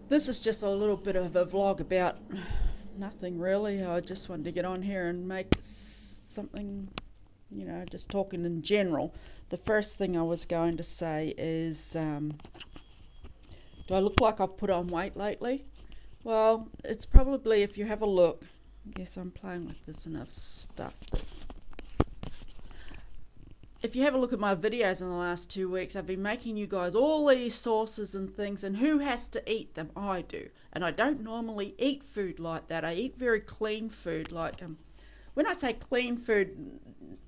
This is just a little bit of a vlog about nothing really. I just wanted to get on here and make something, just talking in general. The first thing I was going to say is, do I look like I've put on weight lately? Well, it's probably, if you have a look, I guess I'm playing with this enough stuff. If you have a look at my videos in the last 2 weeks, I've been making you guys all these sauces and things, and who has to eat them? I do. And I don't normally eat food like that. I eat very clean food. When I say clean food,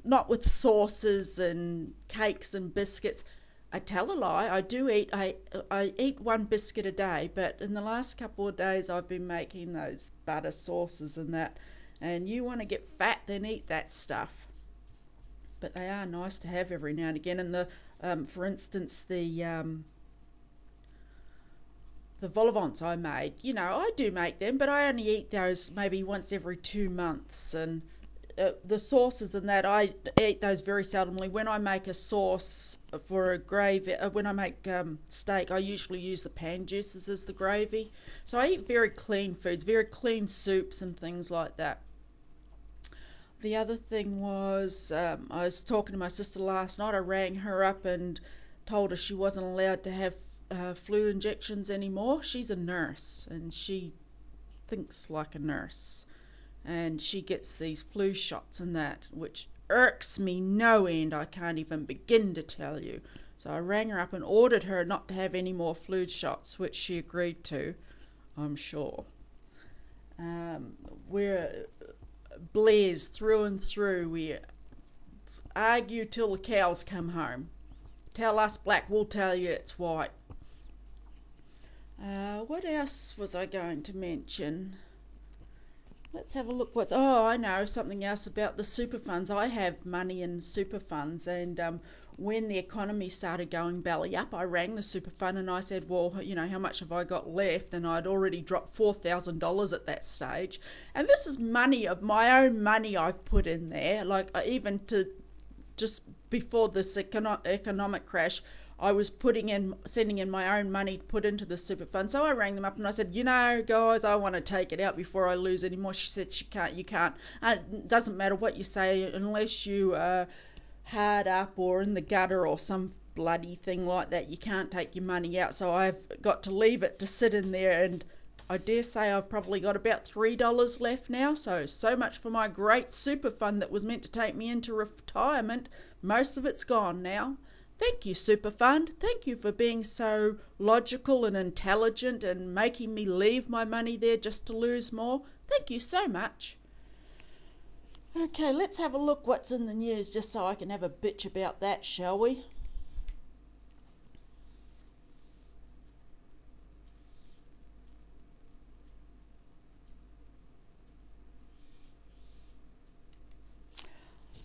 not with sauces and cakes and biscuits, I tell a lie. I do eat. I eat one biscuit a day, but in the last couple of days, I've been making those butter sauces and that. And you want to get fat, then eat that stuff. But they are nice to have every now and again. And for instance, the vol au vents I made, I do make them, but I only eat those maybe once every 2 months. And the sauces and that, I eat those very seldomly. When I make a sauce for a gravy, when I make steak, I usually use the pan juices as the gravy. So I eat very clean foods, very clean soups and things like that. The other thing was, I was talking to my sister last night. I rang her up and told her she wasn't allowed to have flu injections anymore. She's a nurse and she thinks like a nurse. And she gets these flu shots and that, which irks me no end. I can't even begin to tell you. So I rang her up and ordered her not to have any more flu shots, which she agreed to, I'm sure. We're Blairs through and through. We argue till the cows come home. Tell us black, we'll tell you it's white. What else was I going to mention? Let's have a look. I know something else about the super funds. I have money in super funds, and when the economy started going belly up, I rang the super fund and I said, well, how much have I got left? And I'd already dropped $4,000 at that stage. And this is money of my own money I've put in there. Like, even to just before this economic crash, I was sending in my own money to put into the super fund. So I rang them up and I said, guys, I want to take it out before I lose any more. She said, you can't. It doesn't matter what you say unless you are hard up or in the gutter or some bloody thing like that. You can't take your money out. So I've got to leave it to sit in there, and I dare say I've probably got about $3 left now. So much for my great super fund that was meant to take me into retirement. Most of it's gone now. Thank you, super fund. Thank you for being so logical and intelligent and making me leave my money there just to lose more. Thank you so much. Okay, let's have a look what's in the news just so I can have a bitch about that, shall we?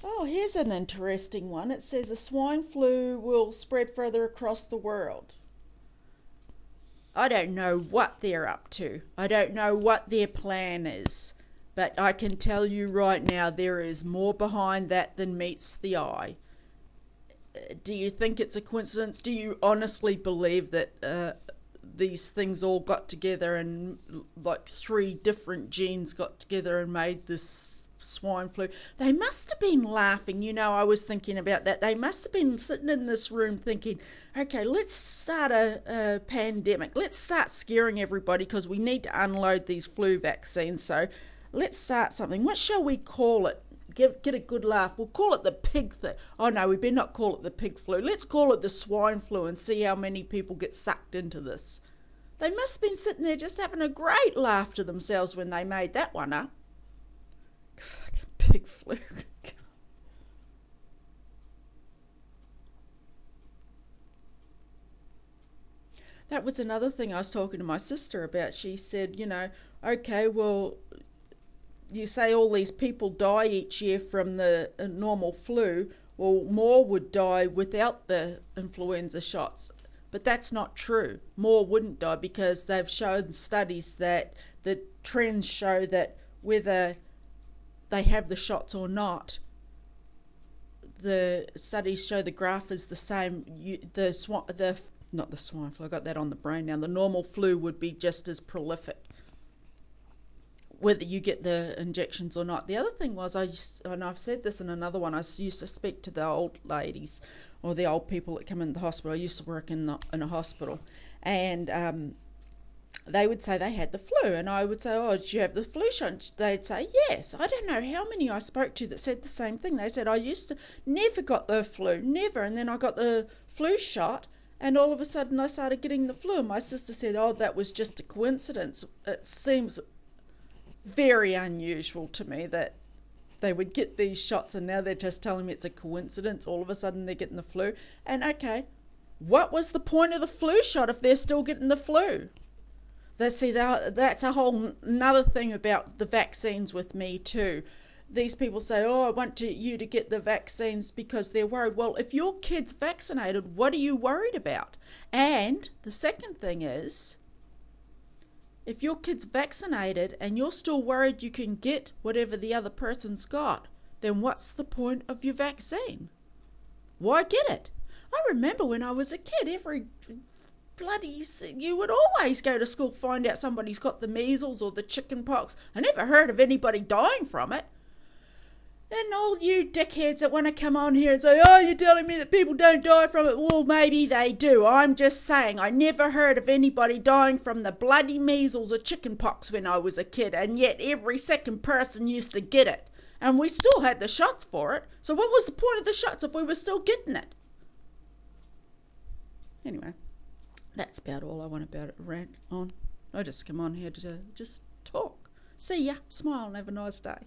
Oh, here's an interesting one. It says the swine flu will spread further across the world. I don't know what they're up to. I don't know what their plan is. But I can tell you right now, there is more behind that than meets the eye. Do you think it's a coincidence? Do you honestly believe that these things all got together and like 3 different genes got together and made this swine flu? They must have been laughing. I was thinking about that. They must have been sitting in this room thinking, okay, let's start a pandemic. Let's start scaring everybody because we need to unload these flu vaccines. So let's start something. What shall we call it? Get a good laugh. We'll call it the pig thing. Oh no, we better not call it the pig flu. Let's call it the swine flu and see how many people get sucked into this. They must have been sitting there just having a great laugh to themselves when they made that one up. Fucking pig flu. That was another thing I was talking to my sister about. She said, okay, well, you say all these people die each year from the normal flu. Well, more would die without the influenza shots. But that's not true. More wouldn't die because they've shown studies that the trends show that whether they have the shots or not, the studies show the graph is the same. The not the swine flu, I got that on the brain now. The normal flu would be just as prolific, whether you get the injections or not. The other thing was, and I've said this in another one, I used to speak to the old ladies or the old people that come in the hospital. I used to work in a hospital, and they would say they had the flu, and I would say, oh, did you have the flu shot? They'd say, yes. I don't know how many I spoke to that said the same thing. They said, I used to never got the flu, never, and then I got the flu shot, and all of a sudden I started getting the flu. And my sister said, oh, that was just a coincidence. It seems very unusual to me that they would get these shots and now they're just telling me it's a coincidence. All of a sudden they're getting the flu. And okay, what was the point of the flu shot if they're still getting the flu? That's a whole another thing about the vaccines with me too. These people say, oh, I want you to get the vaccines because they're worried. Well, if your kid's vaccinated, what are you worried about? And the second thing is, if your kid's vaccinated and you're still worried you can get whatever the other person's got, then what's the point of your vaccine? Why get it? I remember when I was a kid, you would always go to school, find out somebody's got the measles or the chicken pox. I never heard of anybody dying from it. And all you dickheads that want to come on here and say, oh, you're telling me that people don't die from it. Well, maybe they do. I'm just saying, I never heard of anybody dying from the bloody measles or chicken pox when I was a kid, and yet every second person used to get it. And we still had the shots for it. So what was the point of the shots if we were still getting it? Anyway, that's about all I want about it. Rant on. I just come on here to just talk. See ya, smile, and have a nice day.